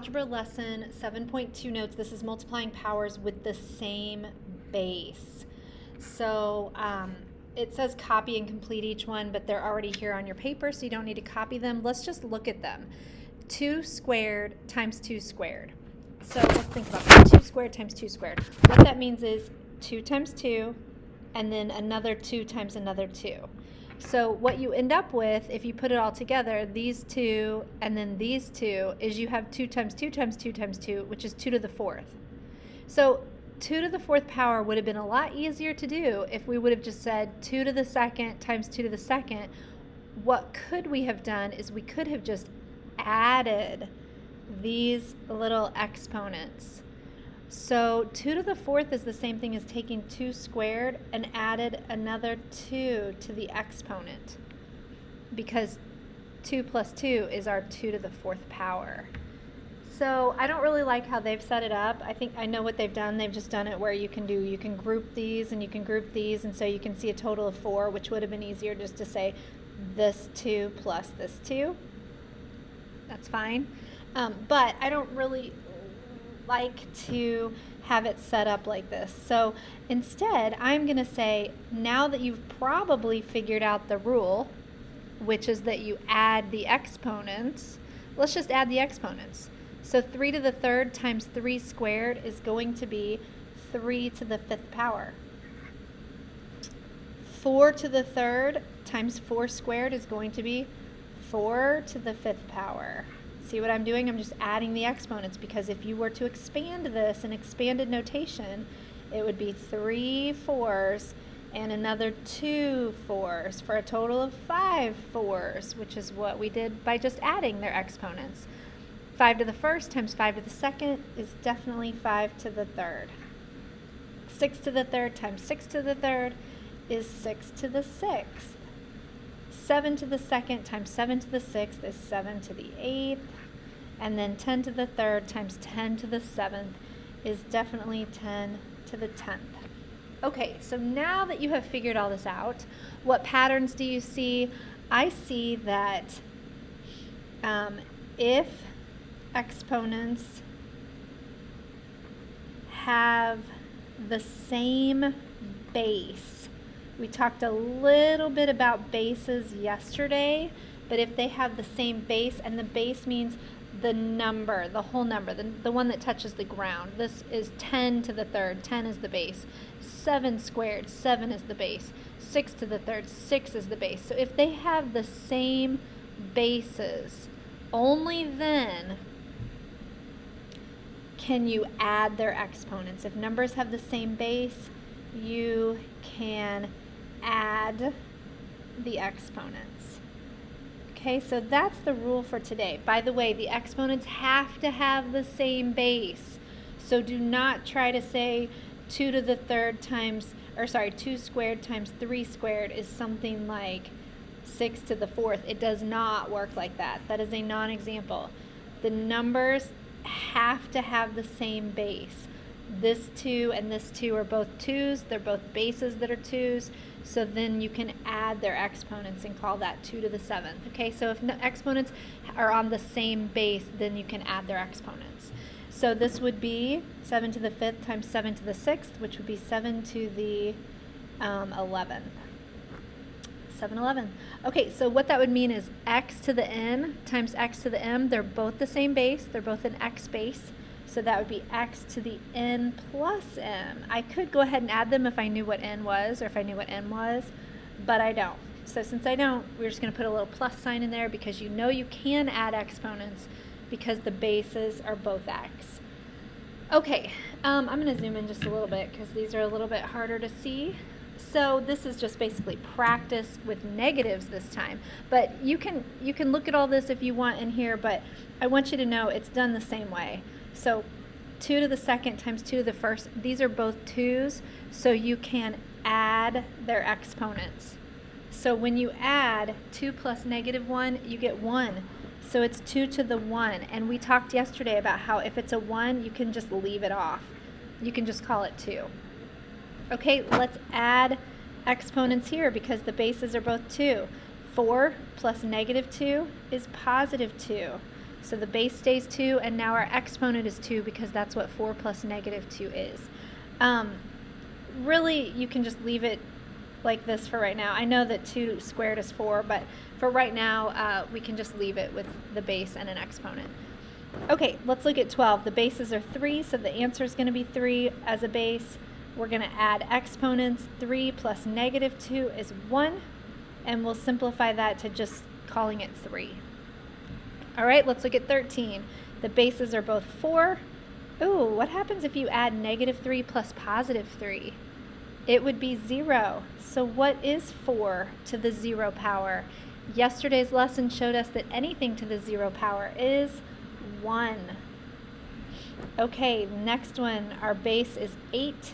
Algebra lesson 7.2 notes, this is multiplying powers with the same base. So it says copy and complete each one, but they're already here on your paper, so you don't need to copy them. Let's just look at them. 2 squared times 2 squared. So let's think about that. 2 squared times 2 squared. What that means is 2 times 2, and then another 2 times another 2. So what you end up with, if you put it all together, these two and then these two, is you have 2 times 2 times 2 times 2, which is 2 to the 4th. So 2 to the 4th power would have been a lot easier to do if we would have just said 2 to the 2nd times 2 to the 2nd. What could we have done is we could have just added these little exponents. So 2 to the 4th is the same thing as taking 2 squared and added another 2 to the exponent, because 2 plus 2 is our 2 to the 4th power. So I don't really like how they've set it up. I know what they've done. They've just done it where you can group these and you can group these, and so you can see a total of 4, which would have been easier just to say this 2 plus this 2. That's fine. But I don't really like to have it set up like this. So instead, I'm going to say, now that you've probably figured out the rule, which is that you add the exponents, let's just add the exponents. So 3 to the 3rd times 3 squared is going to be 3 to the 5th power. 4 to the 3rd times 4 squared is going to be 4 to the 5th power. See what I'm doing? I'm just adding the exponents, because if you were to expand this in expanded notation, it would be 3 4s and another 2 4s for a total of 5 4s, which is what we did by just adding their exponents. 5 to the 1st times 5 to the 2nd is definitely 5 to the 3rd. 6 to the 3rd times 6 to the 3rd is 6 to the 6th. 7 to the 2nd times 7 to the 6th is 7 to the 8th. And then 10 to the 3rd times 10 to the 7th is definitely 10 to the 10th. Okay, so now that you have figured all this out, what patterns do you see? I see that if exponents have the same base, we talked a little bit about bases yesterday, but if they have the same base, and the base means the number, the whole number, the one that touches the ground. This is 10 to the 3rd, 10 is the base. 7 squared, 7 is the base. 6 to the 3rd, 6 is the base. So if they have the same bases, only then can you add their exponents. If numbers have the same base, you can add the exponents. Okay, so that's the rule for today. By the way, the exponents have to have the same base. So do not try to say 2 to the 3rd times, 2 squared times 3 squared is something like 6 to the 4th. It does not work like that. That is a non-example. The numbers have to have the same base. This 2 and this 2 are both 2's. They're both bases that are 2's. So then you can add their exponents and call that 2 to the 7th. Okay, so if exponents are on the same base, then you can add their exponents. So this would be 7 to the 5th times 7 to the 6th, which would be 7 to the 11th. 711. Okay, so what that would mean is x to the n times x to the m. They're both the same base. They're both an x base. So that would be x to the n plus m. I could go ahead and add them if I knew what n was, or if I knew what m was, but I don't. So since I don't, we're just going to put a little plus sign in there, because you know you can add exponents because the bases are both x. Okay, I'm going to zoom in just a little bit because these are a little bit harder to see. So this is just basically practice with negatives this time. But you can look at all this if you want in here, but I want you to know it's done the same way. So 2 to the 2nd times 2 to the 1st, these are both 2's, so you can add their exponents. So when you add 2 plus -1, you get 1. So it's 2 to the 1. And we talked yesterday about how if it's a 1, you can just leave it off. You can just call it 2. Okay, let's add exponents here because the bases are both 2. 4 plus -2 is +2. So the base stays 2, and now our exponent is 2 because that's what 4 plus negative 2 is. Really, you can just leave it like this for right now. I know that 2 squared is 4, but for right now, we can just leave it with the base and an exponent. Okay, let's look at 12. The bases are 3, so the answer is going to be 3 as a base. We're going to add exponents. 3 plus negative 2 is 1, and we'll simplify that to just calling it 3. All right, let's look at 13. The bases are both 4. Ooh, what happens if you add negative 3 plus positive 3? It would be 0. So what is 4 to the 0 power? Yesterday's lesson showed us that anything to the 0 power is 1. Okay, next one, our base is 8,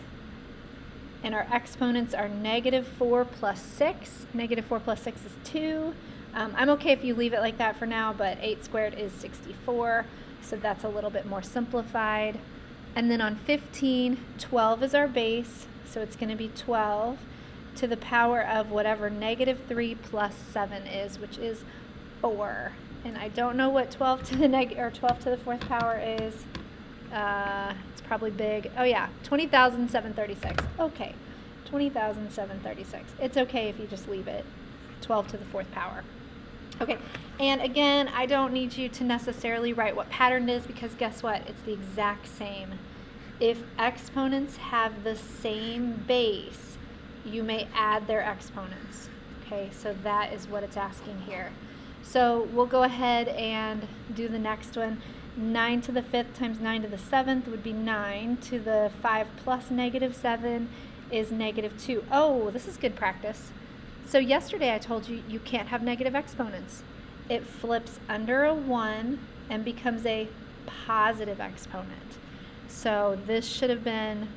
and our exponents are negative 4 plus 6. Negative 4 plus 6 is 2. I'm okay if you leave it like that for now, but 8 squared is 64, so that's a little bit more simplified. And then on 15, 12 is our base, so it's going to be 12 to the power of whatever negative 3 plus 7 is, which is 4. And I don't know what 12 to the 12 to the 4th power is. It's probably big. Oh yeah, 20,736. Okay, 20,736. It's okay if you just leave it 12 to the 4th power. Okay, and again, I don't need you to necessarily write what pattern it is, because guess what? It's the exact same. If exponents have the same base, you may add their exponents. Okay, so that is what it's asking here. So we'll go ahead and do the next one. 9 to the 5th times 9 to the 7th would be 9 to the 5 plus negative 7 is negative 2. Oh, this is good practice. So yesterday I told you you can't have negative exponents. It flips under a 1 and becomes a positive exponent. So this should have been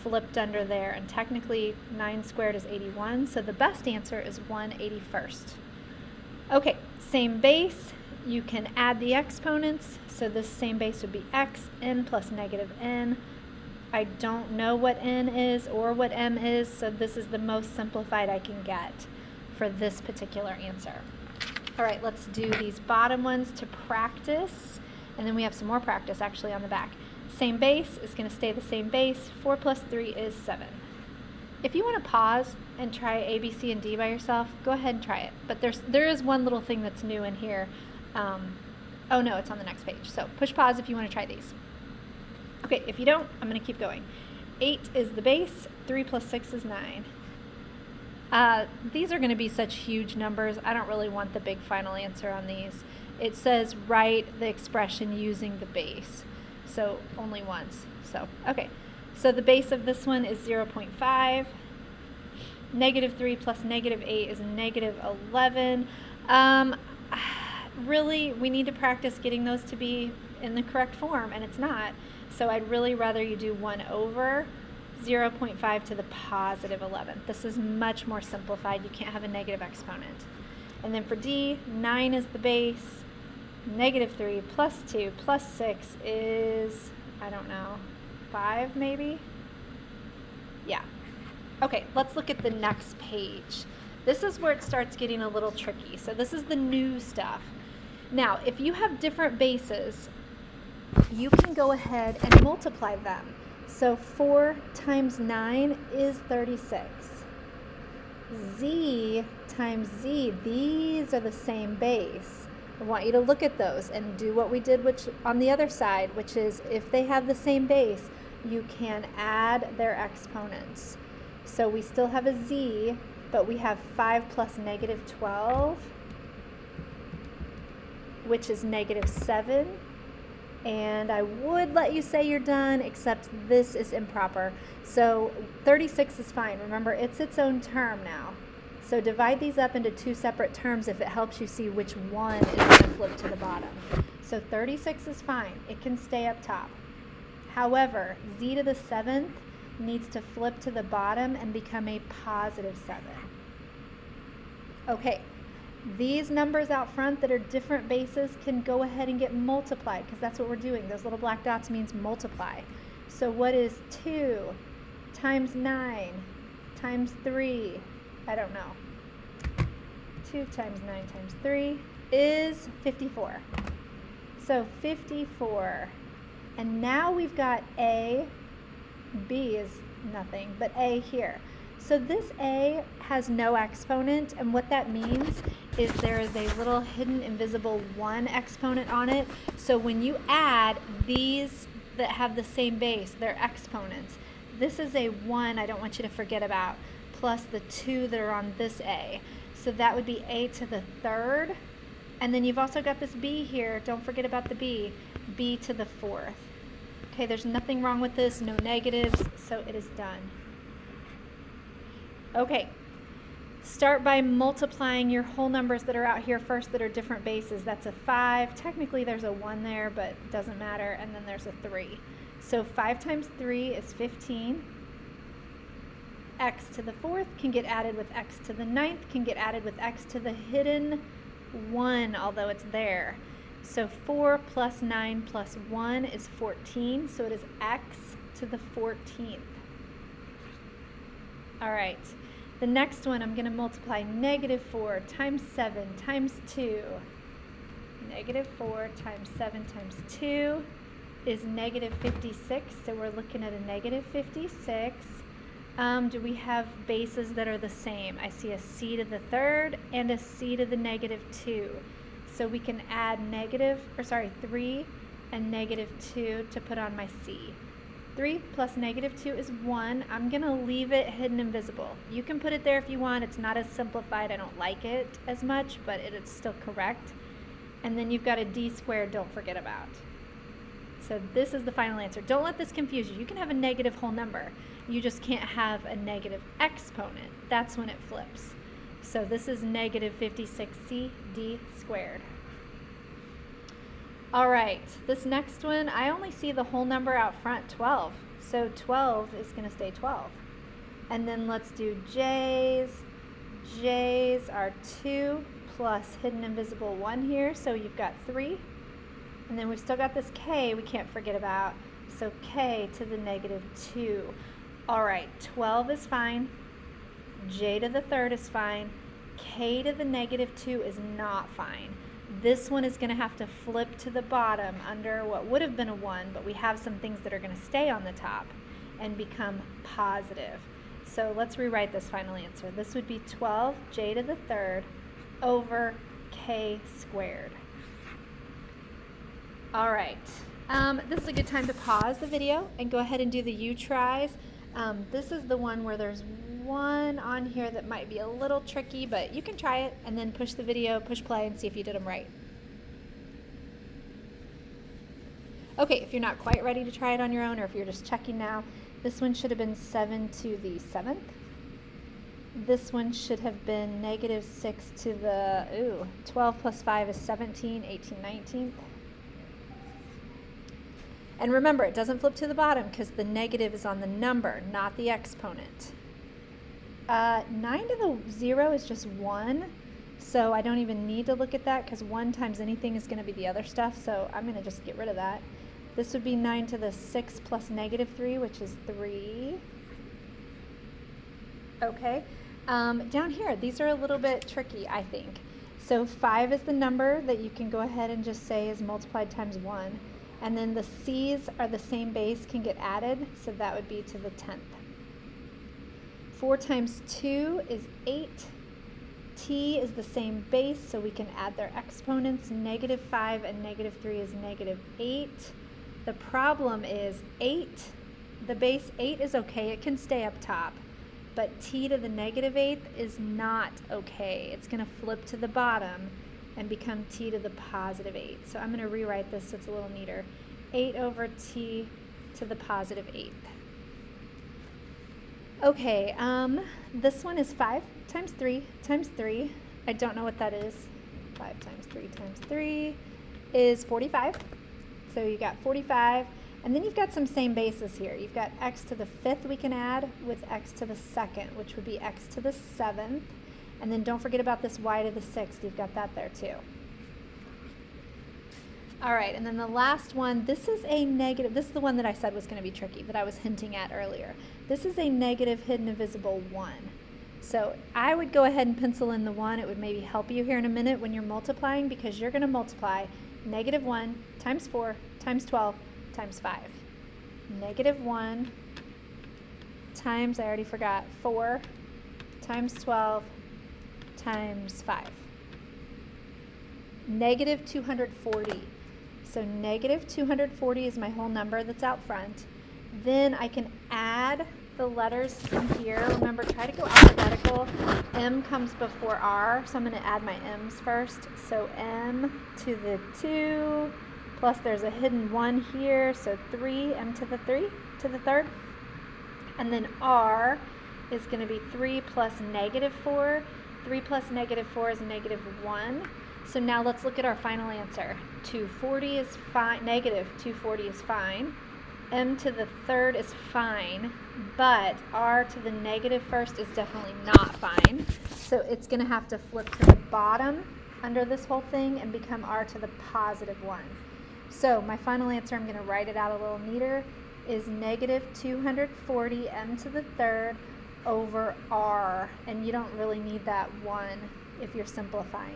flipped under there, and technically 9 squared is 81, so the best answer is 1/81st. Okay, same base, you can add the exponents, so this same base would be x, n plus negative n. I don't know what n is or what m is, so this is the most simplified I can get for this particular answer. All right, let's do these bottom ones to practice, and then we have some more practice actually on the back. Same base is going to stay the same base. 4 plus 3 is 7. If you want to pause and try A, B, C, and D by yourself, go ahead and try it. But there is one little thing that's new in here. Oh no, it's on the next page. So push pause if you want to try these. Okay, if you don't, I'm going to keep going. 8 is the base. 3 plus 6 is 9. These are going to be such huge numbers. I don't really want the big final answer on these. It says write the expression using the base. So only once. So, okay. So the base of this one is 0.5. Negative 3 plus negative 8 is negative 11. Really, we need to practice getting those to be in the correct form, and it's not. So I'd really rather you do 1 over 0.5 to the positive 11th. This is much more simplified. You can't have a negative exponent. And then for D, 9 is the base. Negative 3 plus 2 plus 6 is, I don't know, 5 maybe? Yeah. Okay, let's look at the next page. This is where it starts getting a little tricky. So this is the new stuff. Now, if you have different bases, you can go ahead and multiply them. So 4 times 9 is 36. Z times Z, these are the same base. I want you to look at those and do what we did on the other side, which is if they have the same base, you can add their exponents. So we still have a Z, but we have 5 plus negative 12, which is negative 7. And I would let you say you're done, except this is improper. So 36 is fine. Remember, it's its own term now. So divide these up into 2 separate terms if it helps you see which one is going to flip to the bottom. So 36 is fine. It can stay up top. However, Z to the 7th needs to flip to the bottom and become a positive 7. Okay, these numbers out front that are different bases can go ahead and get multiplied, because that's what we're doing. Those little black dots means multiply. So what is 2 times 9 times 3? I don't know. 2 times 9 times 3 is 54. So 54. And now we've got A, B is nothing, but A here. So this A has no exponent, and what that means is there is a little hidden invisible 1 exponent on it. So when you add these that have the same base, they're exponents. This is a 1 I don't want you to forget about, plus the 2 that are on this A. So that would be A to the 3rd. And then you've also got this B here. Don't forget about the B. B to the 4th. Okay, there's nothing wrong with this, no negatives, so it is done. Okay, start by multiplying your whole numbers that are out here first that are different bases. That's a 5. Technically there's a 1 there, but it doesn't matter. And then there's a 3. So 5 times 3 is 15. X to the 4th can get added with x to the 9th, can get added with x to the hidden 1, although it's there. So 4 plus 9 plus 1 is 14, so it is x to the 14th. All right, the next one I'm going to multiply negative 4 times 7 times 2. Negative 4 times 7 times 2 is negative 56, so we're looking at a negative 56. Do we have bases that are the same? I see a c to the 3rd and a c to the negative 2. So we can add 3 and negative 2 to put on my c. 3 plus negative 2 is 1. I'm going to leave it hidden invisible. You can put it there if you want. It's not as simplified. I don't like it as much, but it is still correct. And then you've got a d squared, don't forget about. So this is the final answer. Don't let this confuse you. You can have a negative whole number. You just can't have a negative exponent. That's when it flips. So this is negative 56c d squared. All right, this next one, I only see the whole number out front, 12. So 12 is going to stay 12. And then let's do j's. J's are 2 plus hidden invisible 1 here, so you've got 3. And then we've still got this k we can't forget about, so k to the negative 2. All right, 12 is fine. J to the 3rd is fine. K to the negative 2 is not fine. This one is going to have to flip to the bottom under what would have been a 1, but we have some things that are going to stay on the top and become positive. So let's rewrite this final answer. This would be 12 j to the 3rd over k squared. All right, this is a good time to pause the video and go ahead and do the U-tries. This is the one where there's one on here that might be a little tricky, but you can try it and then push the video, push play, and see if you did them right. Okay, if you're not quite ready to try it on your own, or if you're just checking now, this one should have been 7 to the 7th. This one should have been negative 6 to the, 12 plus 5 is 17, 18, 19th. And remember, it doesn't flip to the bottom because the negative is on the number, not the exponent. 9 to the 0 is just 1, so I don't even need to look at that because 1 times anything is going to be the other stuff, so I'm going to just get rid of that. This would be 9 to the 6 plus negative 3, which is 3. Okay, down here, these are a little bit tricky, I think. So 5 is the number that you can go ahead and just say is multiplied times 1. And then the c's are the same base, can get added, so that would be to the 10th. 4 times 2 is 8. T is the same base, so we can add their exponents. Negative 5 and negative 3 is negative 8. The problem is 8. The base 8 is okay, it can stay up top. But t to the negative 8th is not okay. It's going to flip to the bottom and become t to the positive 8. So I'm going to rewrite this so it's a little neater. 8 over t to the positive 8th. Okay, this one is 5 times 3 times 3. I don't know what that is. 5 times 3 times 3 is 45. So you got 45. And then you've got some same bases here. You've got x to the 5th we can add with x to the 2nd, which would be x to the 7th. And then don't forget about this y to the 6th. You've got that there too. All right, and then the last one, this is a negative. This is the one that I said was going to be tricky, that I was hinting at earlier. This is a negative hidden invisible 1. So I would go ahead and pencil in the 1. It would maybe help you here in a minute when you're multiplying, because you're going to multiply negative 1 times 4 times 12 times 5. Negative 1 times, I already forgot, 4 times 12 times 5. Negative 240. So negative 240 is my whole number that's out front. Then I can add the letters in here. Remember, try to go alphabetical. M comes before R, so I'm going to add my M's first. So M to the 2, plus there's a hidden 1 here, so 3, M to the 3, to the third. And then R is going to be 3 plus negative 4. 3 plus negative 4 is negative 1. So now let's look at our final answer. 240 is fine, negative 240 is fine. M to the third is fine, but R to the negative first is definitely not fine. So it's going to have to flip to the bottom under this whole thing and become R to the positive 1. So my final answer, I'm going to write it out a little neater, is negative 240 M to the third over R. And you don't really need that 1 if you're simplifying.